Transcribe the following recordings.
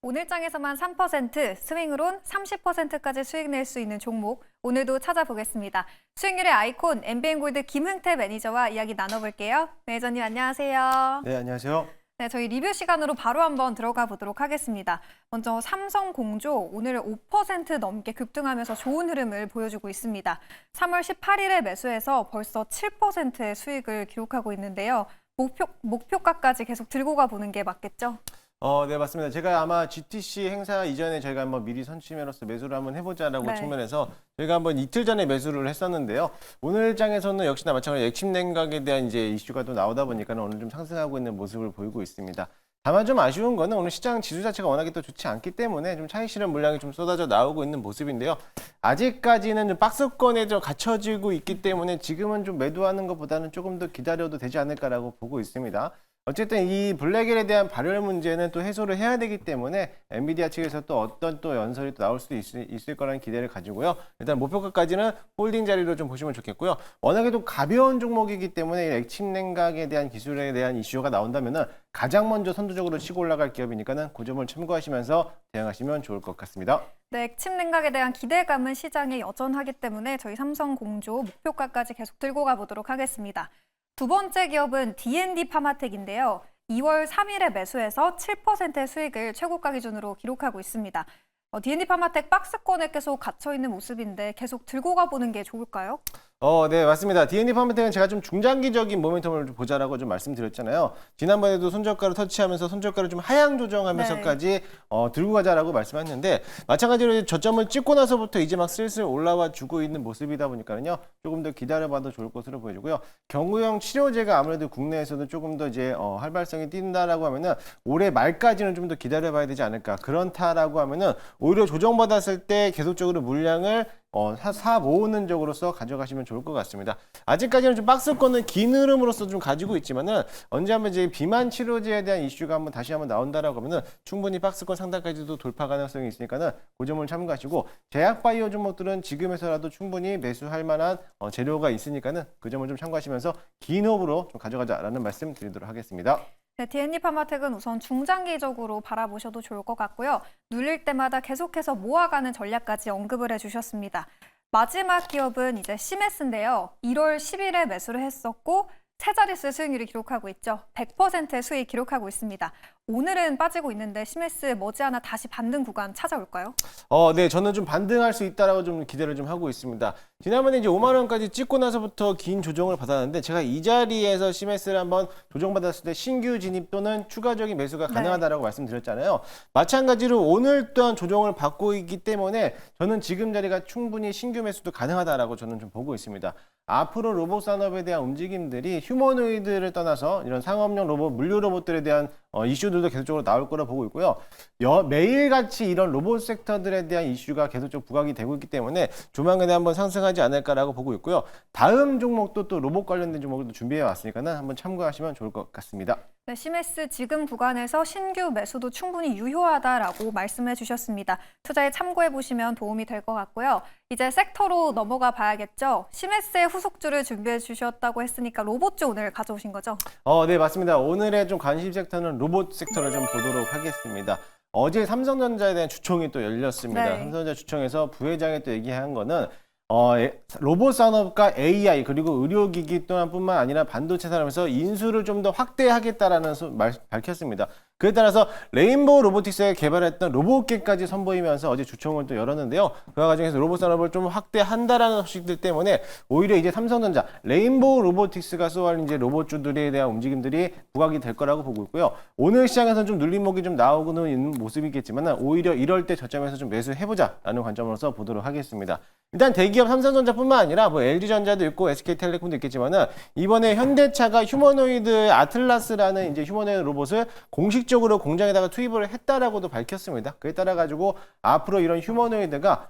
오늘장에서만 3%, 스윙으론 30%까지 수익 낼 수 있는 종목, 오늘도 찾아보겠습니다. 수익률의 아이콘, MBN골드 김흥태 매니저와 이야기 나눠볼게요. 매니저님 안녕하세요. 네, 안녕하세요. 네, 저희 리뷰 시간으로 바로 한번 들어가 보도록 하겠습니다. 먼저 삼성공조 오늘 5% 넘게 급등하면서 좋은 흐름을 보여주고 있습니다. 3월 18일에 매수해서 벌써 7%의 수익을 기록하고 있는데요. 목표가까지 계속 들고 가보는 게 맞겠죠? 네, 맞습니다. 제가 아마 GTC 행사 이전에 저희가 한번 미리 선취매로서 매수를 한번 해보자라고 측면에서 저희가 한번 이틀 전에 매수를 했었는데요. 오늘 장에서는 역시나 마찬가지로 액침 냉각에 대한 이제 이슈가 또 나오다 보니까 오늘 좀 상승하고 있는 모습을 보이고 있습니다. 다만 좀 아쉬운 거는 오늘 시장 지수 자체가 워낙에 또 좋지 않기 때문에 좀 차익 실현 물량이 좀 쏟아져 나오고 있는 모습인데요. 아직까지는 좀 박스권에 좀 갇혀지고 있기 때문에 지금은 좀 매도하는 것보다는 조금 더 기다려도 되지 않을까라고 보고 있습니다. 어쨌든 이 블랙엘에 대한 발열 문제는 또 해소를 해야 되기 때문에 엔비디아 측에서 또 어떤 또 연설이 또 나올 수도 있을 거라는 기대를 가지고요. 일단 목표가까지는 홀딩 자리로 좀 보시면 좋겠고요. 워낙에 또 가벼운 종목이기 때문에 액침 냉각에 대한 기술에 대한 이슈가 나온다면은 가장 먼저 선두적으로 치고 올라갈 기업이니까는 그 점을 참고하시면서 대응하시면 좋을 것 같습니다. 네, 액침 냉각에 대한 기대감은 시장에 여전하기 때문에 저희 삼성공조 목표가까지 계속 들고 가보도록 하겠습니다. 두 번째 기업은 D&D 파마텍인데요. 2월 3일에 매수해서 7%의 수익을 최고가 기준으로 기록하고 있습니다. D&D 파마텍 박스권에 계속 갇혀있는 모습인데 계속 들고 가보는 게 좋을까요? 네, 맞습니다. D&D 파마텍은 제가 좀 중장기적인 모멘텀을 좀 보자라고 좀 말씀드렸잖아요. 지난번에도 손저가를 터치하면서 손저가를 좀 하향 조정하면서까지 들고 가자라고 말씀했는데 마찬가지로 저점을 찍고 나서부터 이제 막 슬슬 올라와 주고 있는 모습이다 보니까요. 조금 더 기다려봐도 좋을 것으로 보여지고요. 경구용 치료제가 아무래도 국내에서도 조금 더 이제 활발성이 띈다라고 하면은 올해 말까지는 좀 더 기다려봐야 되지 않을까. 그렇다라고 하면은 오히려 조정받았을 때 계속적으로 물량을 사 모으는 쪽으로서 가져가시면 좋을 것 같습니다. 아직까지는 좀 박스권은 긴 흐름으로서 좀 가지고 있지만은 언제 한번 이제 비만 치료제에 대한 이슈가 한번 다시 한번 나온다라고 하면은 충분히 박스권 상단까지도 돌파 가능성이 있으니까는 그 점을 참고하시고 제약 바이오 종목들은 지금에서라도 충분히 매수할 만한 재료가 있으니까는 그 점을 좀 참고하시면서 긴 호흡으로 좀 가져가자라는 말씀 드리도록 하겠습니다. 네, D&D 파마텍은 우선 중장기적으로 바라보셔도 좋을 것 같고요. 눌릴 때마다 계속해서 모아가는 전략까지 언급을 해주셨습니다. 마지막 기업은 이제 시메스인데요. 1월 10일에 매수를 했었고 세 자릿수 수익률을 기록하고 있죠. 100%의 수익 기록하고 있습니다. 오늘은 빠지고 있는데 시메스 머지않아 다시 반등 구간 찾아올까요? 네, 저는 좀 반등할 수 있다라고 좀 기대를 좀 하고 있습니다. 지난번에 이제 5만 원까지 찍고 나서부터 긴 조정을 받았는데 제가 이 자리에서 시메스를 한번 조정받았을 때 신규 진입 또는 추가적인 매수가 가능하다라고 말씀드렸잖아요. 마찬가지로 오늘 또한 조정을 받고 있기 때문에 저는 지금 자리가 충분히 신규 매수도 가능하다라고 저는 좀 보고 있습니다. 앞으로 로봇 산업에 대한 움직임들이 휴머노이드를 떠나서 이런 상업용 로봇, 물류 로봇들에 대한 이슈들도 계속적으로 나올 거라 보고 있고요. 매일같이 이런 로봇 섹터들에 대한 이슈가 계속적으로 부각이 되고 있기 때문에 조만간에 한번 상승하지 않을까라고 보고 있고요. 다음 종목도 또 로봇 관련된 종목을 준비해 왔으니까는 한번 참고하시면 좋을 것 같습니다. 네, 시메스 지금 구간에서 신규 매수도 충분히 유효하다라고 말씀해 주셨습니다. 투자에 참고해 보시면 도움이 될 것 같고요. 이제 섹터로 넘어가 봐야겠죠. 시메스의 후속주를 준비해 주셨다고 했으니까 로봇주 오늘 가져오신 거죠? 네, 맞습니다. 오늘의 좀 관심 섹터는 로봇 섹터를 좀 보도록 하겠습니다. 어제 삼성전자에 대한 주총이 또 열렸습니다. 네. 삼성전자 주총에서 부회장이 또 얘기한 거는 로봇 산업과 AI 그리고 의료기기 또한 뿐만 아니라 반도체 산업에서 인수를 좀 더 확대하겠다라는 밝혔습니다. 그에 따라서 레인보우 로보틱스가 개발했던 로봇계까지 선보이면서 어제 주총을 또 열었는데요. 그 과정에서 로봇 산업을 좀 확대한다라는 소식들 때문에 오히려 이제 삼성전자 레인보우 로보틱스가 쏘아올린 이제 로봇주들에 대한 움직임들이 부각이 될 거라고 보고 있고요. 오늘 시장에서는 좀 눌림목이 좀 나오고는 있는 모습이겠지만 오히려 이럴 때 저점에서 좀 매수해보자라는 관점으로서 보도록 하겠습니다. 일단 대기업 삼성전자뿐만 아니라 뭐 LG전자도 있고 SK텔레콤도 있겠지만은 이번에 현대차가 휴머노이드 아틀라스라는 이제 휴머노이드 로봇을 공식적으로 공장에다가 투입을 했다라고도 밝혔습니다. 그에 따라 가지고 앞으로 이런 휴머노이드가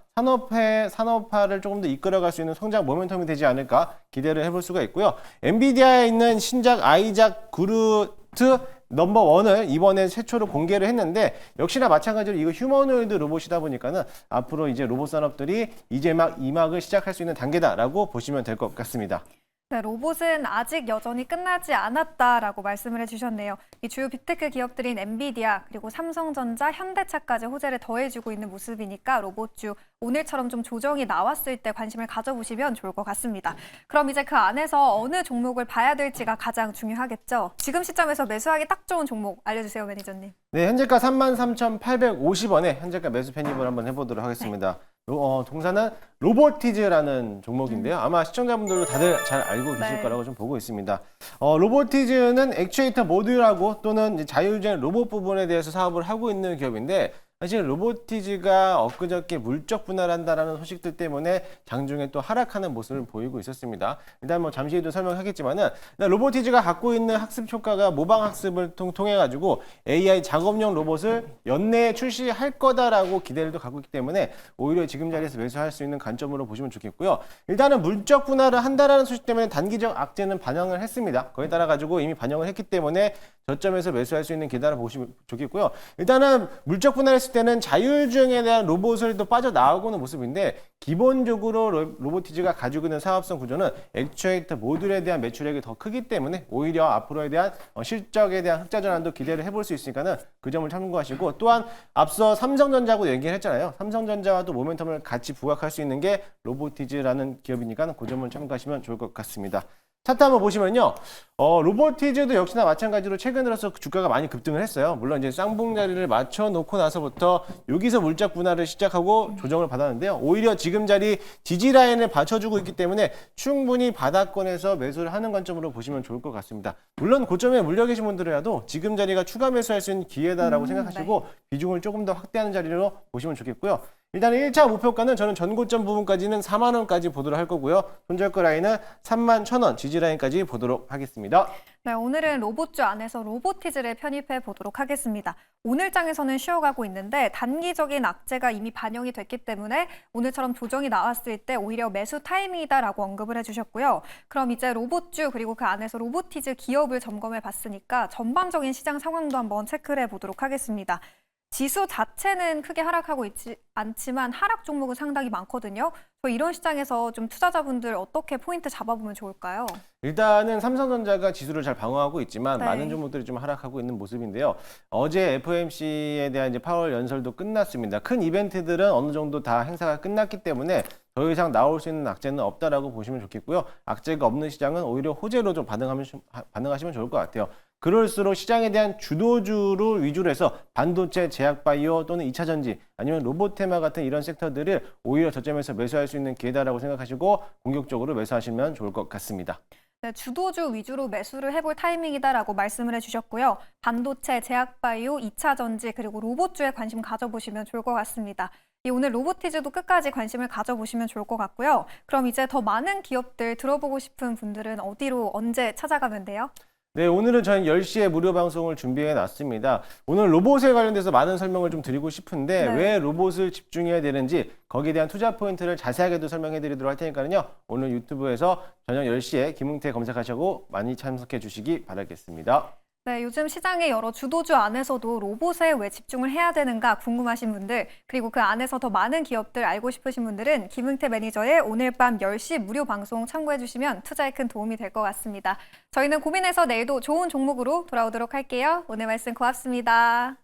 산업화를 조금 더 이끌어갈 수 있는 성장 모멘텀이 되지 않을까 기대를 해볼 수가 있고요. 엔비디아에 있는 신작 아이작 그루트 넘버1을 이번에 최초로 공개를 했는데 역시나 마찬가지로 이거 휴머노이드 로봇이다 보니까는 앞으로 이제 로봇 산업들이 이제 막 이막을 시작할 수 있는 단계다라고 보시면 될 것 같습니다. 네, 로봇은 아직 여전히 끝나지 않았다라고 말씀을 해주셨네요. 이 주요 빅테크 기업들인 엔비디아, 그리고 삼성전자, 현대차까지 호재를 더해주고 있는 모습이니까 로봇주 오늘처럼 좀 조정이 나왔을 때 관심을 가져보시면 좋을 것 같습니다. 그럼 이제 그 안에서 어느 종목을 봐야 될지가 가장 중요하겠죠. 지금 시점에서 매수하기 딱 좋은 종목 알려주세요, 매니저님. 네, 현재가 33,850원에 현재가 매수 편입을 한번 해보도록 하겠습니다. 동사는 로보티즈라는 종목인데요. 아마 시청자분들도 다들 잘 알고 계실 네. 거라고 좀 보고 있습니다. 로보티즈는 액추에이터 모듈하고 또는 이제 자율주행 로봇 부분에 대해서 사업을 하고 있는 기업인데, 사실 로보티즈가 엊그저께 물적 분할을 한다라는 소식들 때문에 장중에 또 하락하는 모습을 보이고 있었습니다. 일단 뭐 잠시 후에도 설명하겠지만은 로보티즈가 갖고 있는 학습 효과가 모방 학습을 통해 가지고 AI 작업용 로봇을 연내에 출시할 거다라고 기대를 또 갖고 있기 때문에 오히려 지금 자리에서 매수할 수 있는 관점으로 보시면 좋겠고요. 일단은 물적 분할을 한다라는 소식 때문에 단기적 악재는 반영을 했습니다. 거기에 따라 가지고 이미 반영을 했기 때문에 저점에서 매수할 수 있는 계단을 보시면 좋겠고요. 일단은 물적 분할했을 때는 자율주행에 대한 로봇을 또 빠져나오고는 모습인데, 기본적으로 로보티즈가 가지고 있는 사업성 구조는 액추에이터 모듈에 대한 매출액이 더 크기 때문에 오히려 앞으로에 대한 실적에 대한 흑자 전환도 기대를 해볼 수 있으니까는 그 점을 참고하시고, 또한 앞서 삼성전자하고 얘기를 했잖아요. 삼성전자와도 모멘텀을 같이 부각할 수 있는 게 로보티즈라는 기업이니까 그 점을 참고하시면 좋을 것 같습니다. 차트 한번 보시면요. 로보티즈도 역시나 마찬가지로 최근 들어서 주가가 많이 급등을 했어요. 물론 이제 쌍봉자리를 맞춰놓고 나서부터 여기서 물적 분할을 시작하고 조정을 받았는데요. 오히려 지금 자리 지지 라인을 받쳐주고 있기 때문에 충분히 바닥권에서 매수를 하는 관점으로 보시면 좋을 것 같습니다. 물론 고점에 물려 계신 분들이라도 지금 자리가 추가 매수할 수 있는 기회다라고 생각하시고 네. 비중을 조금 더 확대하는 자리로 보시면 좋겠고요. 일단 1차 목표가는 저는 전고점 부분까지는 4만 원까지 보도록 할 거고요. 손절가 라인은 3만 1,000원 지지 라인까지 보도록 하겠습니다. 네, 오늘은 로봇주 안에서 로보티즈를 편입해 보도록 하겠습니다. 오늘 장에서는 쉬어가고 있는데 단기적인 악재가 이미 반영이 됐기 때문에 오늘처럼 조정이 나왔을 때 오히려 매수 타이밍이다라고 언급을 해주셨고요. 그럼 이제 로봇주 그리고 그 안에서 로보티즈 기업을 점검해 봤으니까 전반적인 시장 상황도 한번 체크를 해보도록 하겠습니다. 지수 자체는 크게 하락하고 있지 않지만 하락 종목은 상당히 많거든요. 이런 시장에서 좀 투자자분들 어떻게 포인트 잡아보면 좋을까요? 일단은 삼성전자가 지수를 잘 방어하고 있지만 네. 많은 종목들이 좀 하락하고 있는 모습인데요. 어제 FOMC에 대한 이제 파월 연설도 끝났습니다. 큰 이벤트들은 어느 정도 다 행사가 끝났기 때문에 더 이상 나올 수 있는 악재는 없다라고 보시면 좋겠고요. 악재가 없는 시장은 오히려 호재로 좀 반응하시면 좋을 것 같아요. 그럴수록 시장에 대한 주도주를 위주로 해서 반도체, 제약바이오 또는 2차 전지 아니면 로봇테마 같은 이런 섹터들을 오히려 저점에서 매수할 수 있는 기회다라고 생각하시고 공격적으로 매수하시면 좋을 것 같습니다. 네, 주도주 위주로 매수를 해볼 타이밍이다라고 말씀을 해주셨고요. 반도체, 제약바이오, 2차 전지 그리고 로봇주에 관심 가져보시면 좋을 것 같습니다. 오늘 로보티즈도 끝까지 관심을 가져보시면 좋을 것 같고요. 그럼 이제 더 많은 기업들 들어보고 싶은 분들은 어디로 언제 찾아가면 돼요? 네, 오늘은 저희 10시에 무료 방송을 준비해 놨습니다. 오늘 로봇에 관련돼서 많은 설명을 좀 드리고 싶은데 네. 왜 로봇을 집중해야 되는지 거기에 대한 투자 포인트를 자세하게도 설명해 드리도록 할 테니까요. 오늘 유튜브에서 저녁 10시에 김웅태 검색하시고 많이 참석해 주시기 바라겠습니다. 네, 요즘 시장의 여러 주도주 안에서도 로봇에 왜 집중을 해야 되는가 궁금하신 분들, 그리고 그 안에서 더 많은 기업들 알고 싶으신 분들은 김흥태 매니저의 오늘 밤 10시 무료 방송 참고해 주시면 투자에 큰 도움이 될 것 같습니다. 저희는 고민해서 내일도 좋은 종목으로 돌아오도록 할게요. 오늘 말씀 고맙습니다.